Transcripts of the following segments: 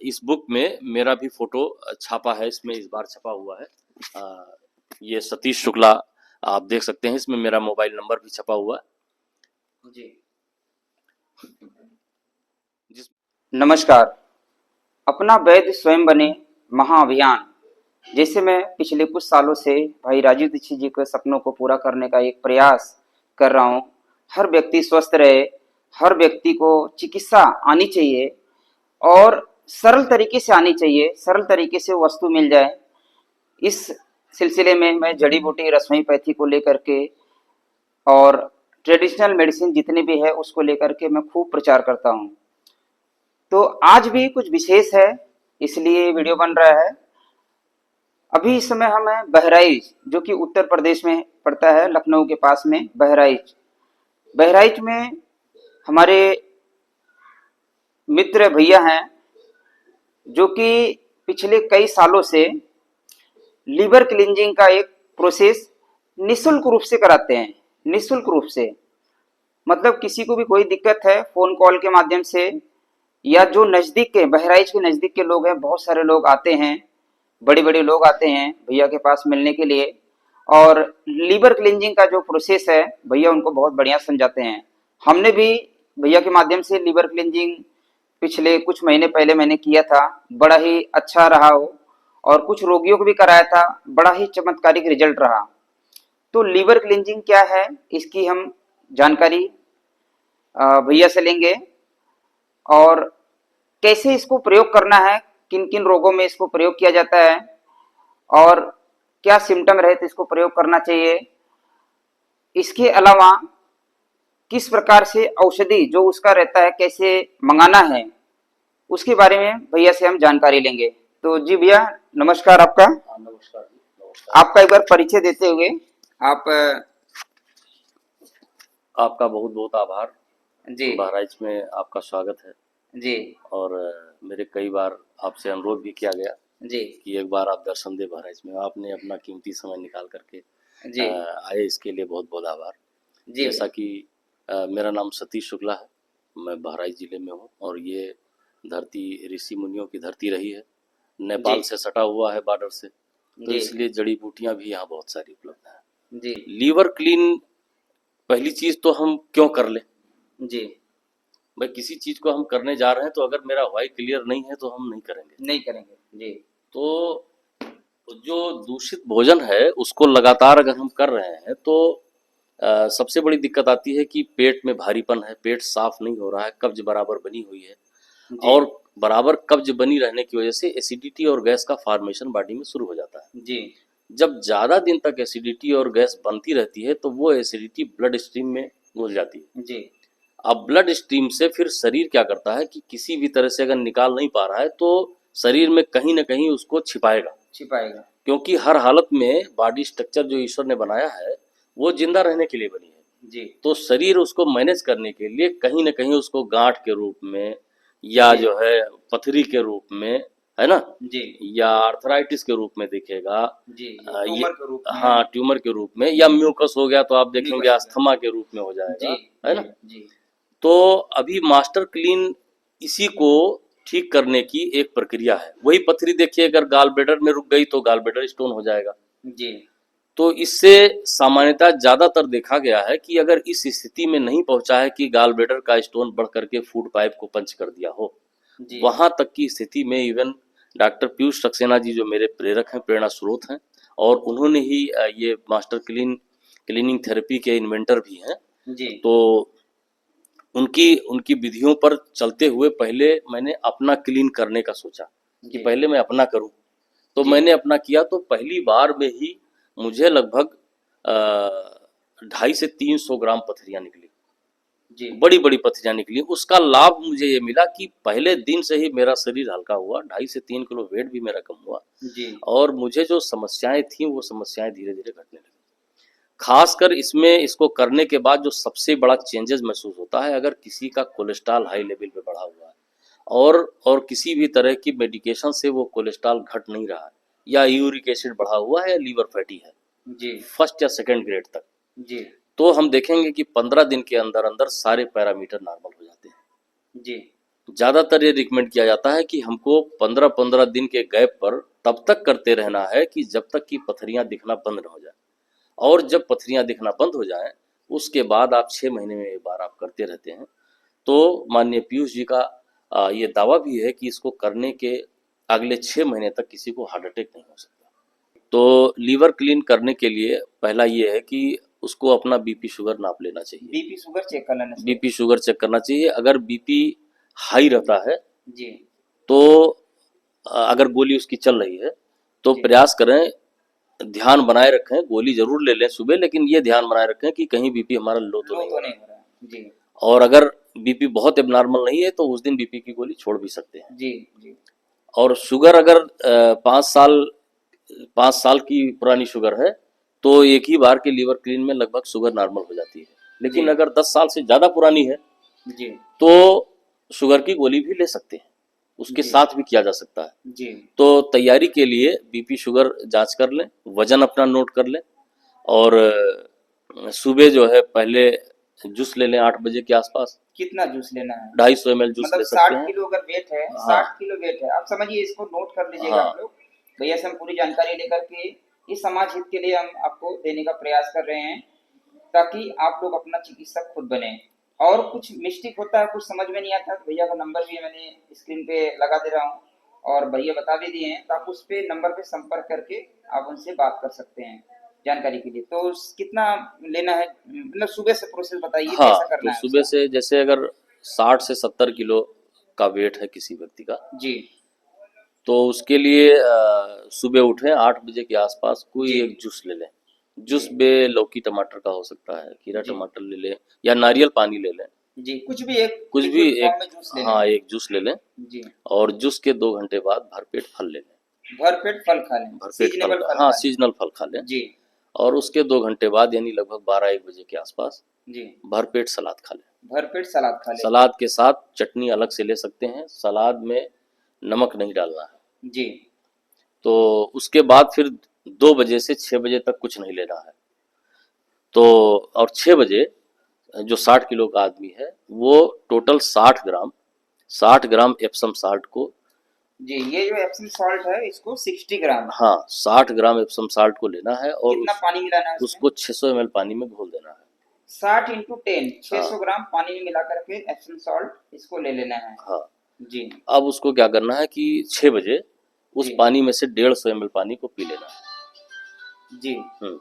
इस बुक में मेरा भी फोटो छापा है, इसमें इस बार छपा हुआ है। ये सतीश शुक्ला आप देख सकते हैं, इसमें मेरा मोबाइल नंबर भी छपा हुआ है जी। नमस्कार। अपना वैद्य स्वयं बने महाअभियान, जैसे मैं पिछले कुछ सालों से भाई राजीव दीक्षित जी के सपनों को पूरा करने का एक प्रयास कर रहा हूँ। हर व्यक्ति स्वस्थ रहे, हर व्यक्ति को चिकित्सा आनी चाहिए और सरल तरीके से आनी चाहिए, सरल तरीके से वस्तु मिल जाए। इस सिलसिले में मैं जड़ी बूटी रसोईपैथी को लेकर के और ट्रेडिशनल मेडिसिन जितने भी है उसको लेकर के मैं खूब प्रचार करता हूँ। तो आज भी कुछ विशेष है, इसलिए वीडियो बन रहा है। अभी इस समय हम हैं बहराइच, जो कि उत्तर प्रदेश में पड़ता है, लखनऊ के पास में बहराइच। बहराइच में हमारे मित्र भैया हैं जो कि पिछले कई सालों से लीवर क्लींजिंग का एक प्रोसेस निःशुल्क रूप से कराते हैं। निःशुल्क रूप से मतलब किसी को भी कोई दिक्कत है, फोन कॉल के माध्यम से या जो नज़दीक के बहराइच के नज़दीक के लोग हैं, बहुत सारे लोग आते हैं, बड़े बड़े लोग आते हैं भैया के पास मिलने के लिए। और लीवर क्लींजिंग का जो प्रोसेस है भैया उनको बहुत बढ़िया समझाते हैं। हमने भी भैया के माध्यम से लीवर क्लींजिंग पिछले कुछ महीने पहले मैंने किया था, बड़ा ही अच्छा रहा वो, और कुछ रोगियों को भी कराया था, बड़ा ही चमत्कारिक रिजल्ट रहा। तो लीवर क्लींजिंग क्या है, इसकी हम जानकारी भैया से लेंगे और कैसे इसको प्रयोग करना है, किन किन रोगों में इसको प्रयोग किया जाता है और क्या सिम्टम रहे तो इसको प्रयोग करना चाहिए। इसके अलावा किस प्रकार से औषधि जो उसका रहता है कैसे मंगाना है, उसके बारे में भैया से हम जानकारी लेंगे। तो जी भैया नमस्कार। आपका नमस्कार जी, नमस्कार। आपका एक बार परिचय देते हुए आप। आपका बहुत बहुत आभार जी बहराइच में आपका स्वागत है जी और मेरे कई बार आपसे अनुरोध भी किया गया जी कि एक बार आप दर्शन दे बहराइच में। आपने अपना कीमती समय निकाल करके जी आए, इसके लिए बहुत बहुत आभार जी। जैसा कि मेरा नाम सतीश शुक्ला है, मैं बहराइच जिले में हूँ और ये धरती ऋषि मुनियों की धरती रही है, नेपाल से सटा हुआ है बॉर्डर से, तो इसलिए जड़ी बूटियाँ भी यहाँ बहुत सारी उपलब्ध हैं जी। लीवर क्लीन पहली चीज तो हम क्यों कर लें जी भाई, किसी चीज को हम करने जा रहे हैं तो अगर मेरा वाई क्लियर नहीं है तो हम नहीं करेंगे जी। तो जो दूषित भोजन है उसको लगातार अगर हम कर रहे हैं तो सबसे बड़ी दिक्कत आती है कि पेट में भारीपन है, पेट साफ नहीं हो रहा है, कब्ज बराबर बनी हुई है और बराबर कब्ज बनी रहने की वजह से एसिडिटी और गैस का फॉर्मेशन बॉडी में शुरू हो जाता है जी। जब ज्यादा दिन तक एसिडिटी और गैस बनती रहती है तो वो एसिडिटी ब्लड स्ट्रीम में घुस जाती है जी। अब ब्लड स्ट्रीम से फिर शरीर क्या करता है कि किसी भी तरह से अगर निकाल नहीं पा रहा है तो शरीर में कहीं ना कहीं उसको छिपाएगा क्योंकि हर हालत में बॉडी स्ट्रक्चर जो ईश्वर ने बनाया है वो जिंदा रहने के लिए बनी है जी। तो शरीर उसको मैनेज करने के लिए कहीं ना कहीं उसको गांठ के रूप में या जो है पथरी के रूप में, है ना जी। या आर्थराइटिस के रूप में दिखेगा जी। ट्यूमर के रूप में, हाँ ट्यूमर के रूप में, या म्यूकस हो गया तो आप देखेंगे अस्थमा के रूप में हो जाएगा, है ना जी। तो अभी मास्टर क्लीन इसी को ठीक करने की एक प्रक्रिया है। वही पथरी देखिए अगर गाल ब्लेडर में रुक गई तो गाल ब्लेडर स्टोन हो जाएगा जी। तो इससे सामान्यतः ज्यादातर देखा गया है कि अगर इस स्थिति में नहीं पहुंचा है कि गाल ब्लेडर का स्टोन बढ़ करके फूड पाइप को पंच कर दिया हो, वहां तक की स्थिति में इवन डॉक्टर पीयूष सक्सेना जी जो मेरे प्रेरक हैं, प्रेरणा स्रोत हैं और उन्होंने ही ये मास्टर क्लीनिंग थेरेपी के इन्वेंटर भी हैं जी। तो उनकी विधियों पर चलते हुए पहले मैंने अपना क्लीन करने का सोचा कि पहले मैं अपना करूं तो मैंने अपना किया तो पहली बार में ही मुझे लगभग 250 से 300 ग्राम पथरियां निकली जी। बड़ी बड़ी पथरियां निकली। उसका लाभ मुझे ये मिला कि पहले दिन से ही मेरा शरीर हल्का हुआ, 2.5 से 3 किलो वेट भी मेरा कम हुआ जी। और मुझे जो समस्याएं थी वो समस्याएं धीरे धीरे घटने लगी। खासकर इसमें इसको करने के बाद जो सबसे बड़ा चेंजेस महसूस होता है, अगर किसी का कोलेस्ट्रॉल हाई लेवल पे बढ़ा हुआ है और किसी भी तरह की मेडिकेशन से वो कोलेस्ट्रॉल घट नहीं रहा है या यूरिक एसिड बढ़ा हुआ है या लीवर फैटी है जी, फर्स्ट या सेकंड ग्रेड तक जी, तो हम देखेंगे कि 15 दिन के अंदर अंदर सारे पैरामीटर नॉर्मल हो जाते हैं जी। ज्यादातर ये रिकमेंड किया जाता है कि हमको 15-15 दिन के गैप पर तब तक करते रहना है कि जब तक कि पथरियां दिखना बंद न हो जाए, और जब पथरियां दिखना बंद हो जाएं उसके बाद आप 6 महीने में एक बार आप करते रहते हैं। तो माननीय पीयूष जी का ये दावा भी है कि इसको करने के अगले 6 महीने तक किसी को हार्ट अटैक नहीं हो सकता। तो लीवर क्लीन करने के लिए पहला ये है कि उसको अपना बीपी शुगर नाप लेना चाहिए। बीपी शुगर चेक कर लेना चाहिए। बीपी शुगर चेक करना चाहिए। अगर बीपी हाई रहता है जी तो अगर गोली उसकी चल रही है तो जी। प्रयास करें, ध्यान बनाए रखें, गोली जरूर ले लें सुबह, लेकिन ये ध्यान बनाए रखें कि कहीं बीपी हमारा लो तो लो नहीं तो हो नहीं रहा। हो रहा है। जी और अगर बीपी बहुत एबनॉर्मल नहीं है तो उस दिन बीपी की गोली छोड़ भी सकते हैं। जी जी और शुगर अगर 5 साल की पुरानी शुगर है तो एक ही बार के लीवर क्लीन में लगभग शुगर नॉर्मल हो जाती है। लेकिन जी अगर 10 साल से ज्यादा पुरानी है जी तो शुगर की गोली भी ले सकते हैं, उसके जी साथ भी किया जा सकता है। जी तो तैयारी के लिए बीपी शुगर जांच कर लें, वजन अपना नोट कर लें, और सुबह जो है पहले जूस ले लें 8 बजे के आसपास। कितना जूस लेना है? 250 ml जूस मतलब ले सकते 60 हैं। किलो अगर वेट है, हाँ 60 किलो वेट है, आप समझिए, इसको नोट कर लीजिएगा हाँ आप लोग। भैया से हम पूरी जानकारी लेकर के इस समाज हित के लिए हम आपको देने का प्रयास कर रहे हैं, ताकि आप लोग अपना चिकित्सक खुद बने। और कुछ मिस्टेक होता है, कुछ समझ में नहीं आता, तो भैया का नंबर भी मैंने स्क्रीन पे लगा दे रहा हूँ और भैया बता भी दिए हैं, तो आप उस पे नंबर पे संपर्क करके आप उनसे बात कर सकते हैं जानकारी के लिए। तो कितना लेना है, मतलब सुबह से प्रोसेस बताइए हाँ। कैसा करना तो है सुबह उसका। से जैसे अगर 60 से 70 किलो का वेट है किसी व्यक्ति का, जी तो उसके लिए सुबह उठें 8 बजे के आसपास, कोई जी एक जूस ले लें। जूस जी में लौकी टमाटर का हो सकता है, खीरा जी टमाटर ले लें, या नारियल पानी ले लें, जी, कुछ भी एक कुछ भी लिक्विड एक। फॉर्म में जूस ले हाँ, लें। एक जूस ले लें, जी, और जूस के 2 घंटे बाद भरपेट फल ले लें। भरपेट फल खा लें, भरपेट फल सीजनेबल का, फल हाँ, खा लें। सीजनल फल खा लें। जी और उसके 2 घंटे बाद यानी लगभग 12-1 बजे के आसपास जी, भरपेट सलाद खा लें। भरपेट सलाद खा लें। सलाद के साथ चटनी अलग से ले सकते हैं, सलाद में नमक नहीं डालना है। जी तो उसके बाद फिर 2 बजे से 6 बजे तक कुछ नहीं लेना है। तो और 6 बजे जो 60 किलो का आदमी है वो टोटल 60 ग्राम एप्सम साल्ट को, जी, ये जो एप्सम सॉल्ट है इसको 60 ग्राम, हाँ, 60 ग्राम एप्सम साल्ट को लेना है और कितना पानी मिलाना है उसमें? उसको 600 ml पानी में घोल देना है। 60 इंटू 10, हाँ 600 ग्राम पानी में मिला करके एप्सम सॉल्ट इसको ले लेना है। हाँ। जी अब उसको क्या करना है कि 6 बजे उस जी पानी में से 150 ml पानी को पी लेना है। जी, हम्म।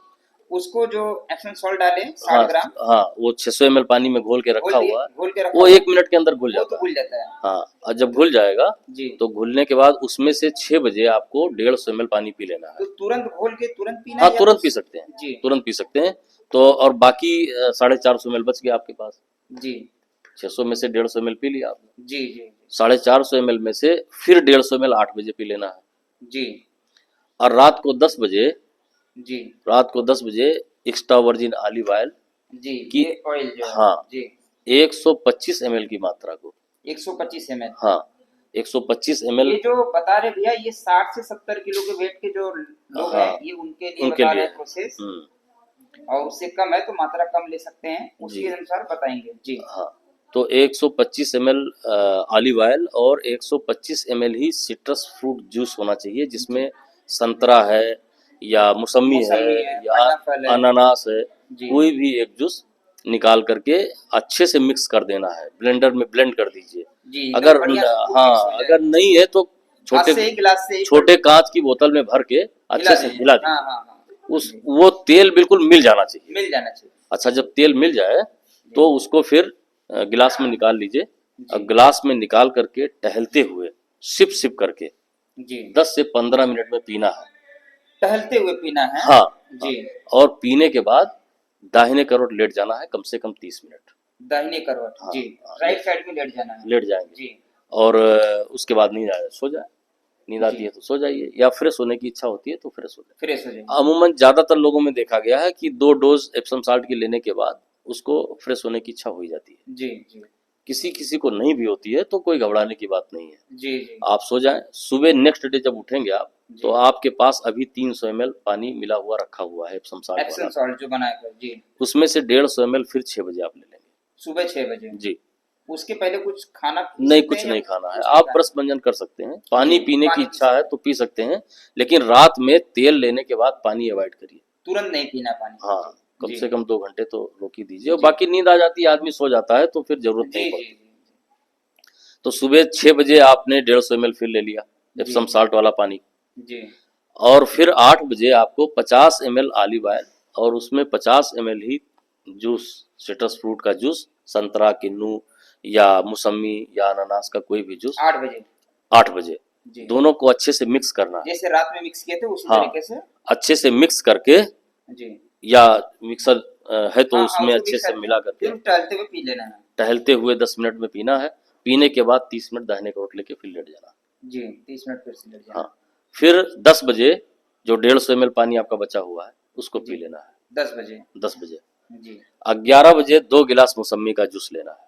उसको जो एप्सम सॉल्ट डाले हाँ 60 ग्राम हाँ, वो 600 ml पानी में घोल के घोल रखा दिए, हुआ है, घोल के रखा वो हुआ, 1 मिनट के अंदर घुल वो तो जाता है। घुल जाता है। हाँ, और जब घुल जाएगा जी, तो घुलने के बाद उसमें से 6 बजे आपको 150 ml पानी पी लेना तो है। तुरंत घोल के तुरंत पीना हाँ, है या तुरंत कुछ? पी सकते हैं, जी तुरंत पी सकते हैं। तो और बाकी 450 ml बच गया आपके पास। जी 600 में से 150 ml पी लिया आपने। जी जी 450 ml में से फिर 150 ml 8 बजे पी लेना है। जी और जी रात को 10 बजे एक्स्ट्रा वर्जिन ऑलिव ऑयल जी, की, ये ऑयल जो है, हाँ, जी 125 ml की मात्रा को, 125 ml। हाँ, 125 ml, ये जो बता रहे भैया, ये 60 से 70 किलो के वेट के जो लोग हैं, हाँ, ये उनके लिए उनके बता लिए रहे है। हैं प्रोसेस। हम्म, और उससे कम है तो मात्रा कम ले सकते हैं, उसके जी अनुसार बताएंगे। जी हाँ। तो 125 ml ऑलिव ऑयल और 125 ml ही सिट्रस फ्रूट जूस होना चाहिए, जी, जिसमें संतरा है या मौसमी है मौसमी है, या पाइनएप्पल है। अनानास है, जी कोई भी एक जूस निकाल करके अच्छे से मिक्स कर देना है, ब्लेंडर में ब्लेंड कर दीजिए। जी, एकदम अगर बढ़िया से खूब हाँ, मिक्स हो जाए। अगर नहीं है तो हाथ छोटे से ही गिलास से ही छोटे कांच की बोतल में भर के हिला अच्छे से दीजिए। हिला हाँ दीजिए। हाँ हाँ, उस वो तेल बिल्कुल मिल जाना चाहिए। मिल जाना चाहिए। अच्छा, जब तेल मिल जाए तो उसको फिर गिलास में निकाल लीजिए, और जी गिलास में निकाल करके टहलते हुए सिप सिप करके जी, 10 से 15 मिनट में पीना है। टहलते हुए पीना है। हाँ, जी, और पीने के बाद दाहिने करोट लेट जाना है कम से कम 30 मिनट। दाहिने करवट। हाँ, जी, हाँ, राइट साइड में लेट जाना है। लेट जाएंगे। जी और उसके बाद नींद आए सो जाए, नींद आती जी, है तो सो जाइए, या फ्रेश होने की इच्छा होती है तो फ्रेश हो जाए। फ्रेश हो जाएंगे। अमूमन ज्यादातर लोगों में देखा गया है कि 2 डोज एप्सम साल्ट की लेने के बाद उसको फ्रेश होने की इच्छा हो ही जाती है। जी जी किसी किसी को नहीं भी होती है तो कोई घबराने की बात नहीं है। जी जी आप सो जाएं, सुबह नेक्स्ट डे जब उठेंगे आप जी, तो आपके पास अभी 300 ml पानी मिला हुआ रखा हुआ है एप्सम साल्ट एप्सम वाला, सॉल्ट जो बनाया कर। जी, उसमें से 150 ml फिर 6 बजे आप ले लेंगे। सुबह 6 बजे। जी, उसके पहले कुछ खाना पी नहीं, सकते कुछ हैं नहीं या खाना है। कुछ आप खाना ब्रश भंजन कर सकते हैं, पानी जी, पीने की पानी पी इच्छा है सकते तो पी सकते हैं, लेकिन रात में तेल लेने के बाद पानी अवॉइड करिए। तुरंत नहीं पीना पानी हाँ, कम जी से कम 2 घंटे तो रोक ही दीजिए, और जी बाकी नींद आ जाती है, आदमी सो जाता है तो फिर जरूरत जी नहीं जी पड़ती। जी तो सुबह 6 बजे आपने 150 ml फिर ले लिया जी एप्सम साल्ट वाला पानी, जी और फिर 8 बजे आपको 50 ml ऑलिव ऑयल और उसमें 50 ml ही जूस, सिट्रस फ्रूट का जूस, संतरा, किन्नू या मौसमी या अनानास का कोई भी जूस, 8 बजे 8 बजे जी दोनों को अच्छे से मिक्स करना है। जैसे रात में मिक्स किए थे उसी हाँ, तरीके से अच्छे से मिक्स करके, जी या मिक्सर है तो हाँ हाँ उसमें उसको अच्छे मिक्स से करके मिला करके फिर टहलते हुए पी लेना है टहलते हुए 10 मिनट में पीना है। पीने के बाद 30 मिनट दाहिने का लेके फिर लेट जाना। जी 30 मिनट फिर से लेट हाँ, जाना फिर 10 बजे जो 150 ml पानी आपका बचा हुआ है उसको जी पी लेना है। 10 बजे 10 बजे जी 11 बजे 2 गिलास मौसमी का जूस लेना है।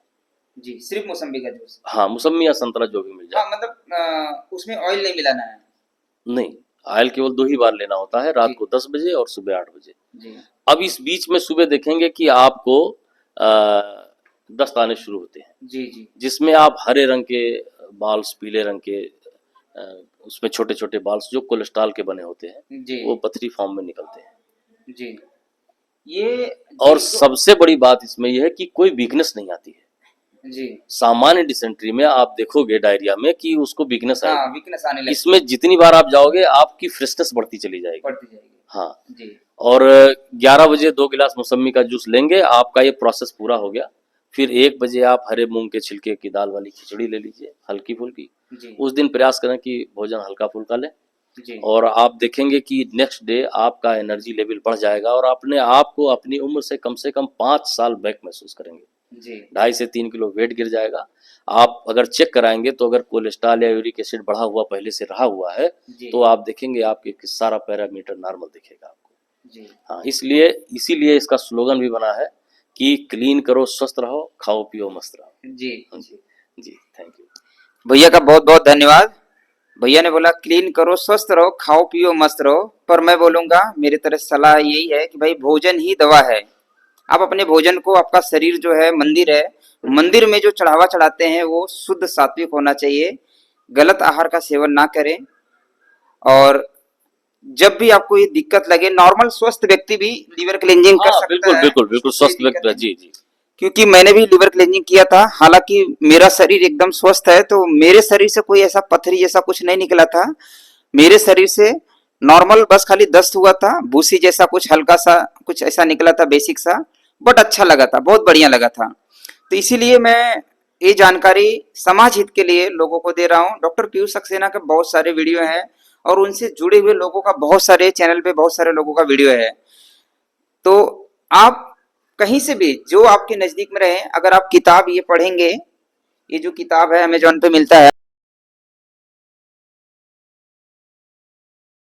जी सिर्फ मौसम्बी का जूस हाँ, मौसमी या संतरा जो भी मिल हाँ जाए। मतलब उसमें ऑयल नहीं मिलाना है नहीं, ऑयल केवल 2 ही बार लेना होता है, रात जी को 10 बजे और सुबह 8 बजे। जी अब इस बीच में सुबह देखेंगे कि आपको दस्त आने शुरू होते हैं, जी जी जिसमें आप हरे रंग के बाल्स, पीले रंग के अ, उसमें छोटे छोटे बाल्स जो कोलेस्ट्रॉल के बने होते हैं, जी वो पथरी फॉर्म में निकलते हैं। जी ये और जी तो सबसे बड़ी बात इसमें यह है कि कोई वीकनेस नहीं आती है। जी सामान्य डिसेंट्री में आप देखोगे डायरिया में कि उसको वीकनेस हाँ आएगी, वीकनेस आने लगती इसमें जितनी बार आप जाओगे आपकी फ्रेशनेस बढ़ती चली जाएगी। बढ़ती जाएगी हाँ, जी और 11 बजे 2 गिलास मौसमी का जूस लेंगे, आपका ये प्रोसेस पूरा हो गया। फिर 1 बजे आप हरे मूंग के छिलके की दाल वाली खिचड़ी ले लीजिए, हल्की फुल्की। जी उस दिन प्रयास करें कि भोजन हल्का फुल्का लें, जी और आप देखेंगे कि नेक्स्ट डे आपका एनर्जी लेवल बढ़ जाएगा और अपने आप को अपनी उम्र से कम 5 साल बैक महसूस करेंगे। जी 2.5 से 3 किलो वेट गिर जाएगा। आप अगर चेक कराएंगे तो अगर कोलेस्ट्रॉल या यूरिक एसिड बढ़ा हुआ पहले से रहा हुआ है जी तो आप देखेंगे आपके सारा पैरामीटर नॉर्मल दिखेगा आपको। जी हाँ, इसलिए इसीलिए इसका स्लोगन भी बना है कि क्लीन करो, स्वस्थ रहो, खाओ पियो मस्त रहो। जी जी जी, थैंक यू। भैया का बहुत बहुत धन्यवाद। भैया ने बोला क्लीन करो, स्वस्थ रहो, खाओ पियो मस्त रहो, पर मैं बोलूंगा मेरी तरफ सलाह यही है कि भाई भोजन ही दवा है। आप अपने भोजन को, आपका शरीर जो है मंदिर है, मंदिर में जो चढ़ावा चढ़ाते हैं वो शुद्ध सात्विक होना चाहिए। गलत आहार का सेवन ना करें, और जब भी आपको ये दिक्कत लगे, नॉर्मल स्वस्थ व्यक्ति भी लीवर क्लींजिंग कर हाँ, सकता बिल्कुल है, बिल्कुल बिल्कुल, उसको कोई स्वस्थ दिक्कत व्यक्ति, नहीं। जी जी। क्योंकि मैंने भी लिवर क्लींजिंग किया था, हालांकि मेरा शरीर एकदम स्वस्थ है, तो मेरे शरीर से कोई ऐसा पथरी जैसा कुछ नहीं निकला था। मेरे शरीर से नॉर्मल बस खाली दस्त हुआ था, भूसी जैसा कुछ हल्का सा कुछ ऐसा निकला था, बेसिक सा, बट अच्छा लगा था, बहुत बढ़िया लगा था। तो इसीलिए मैं ये जानकारी समाज हित के लिए लोगों को दे रहा हूँ। डॉक्टर पीयूष सक्सेना के बहुत सारे वीडियो हैं, और उनसे जुड़े हुए लोगों का बहुत सारे चैनल पे बहुत सारे लोगों का वीडियो है। तो आप कहीं से भी जो आपके नजदीक में रहे, अगर आप किताब ये पढ़ेंगे, ये जो किताब है अमेजोन पे मिलता है,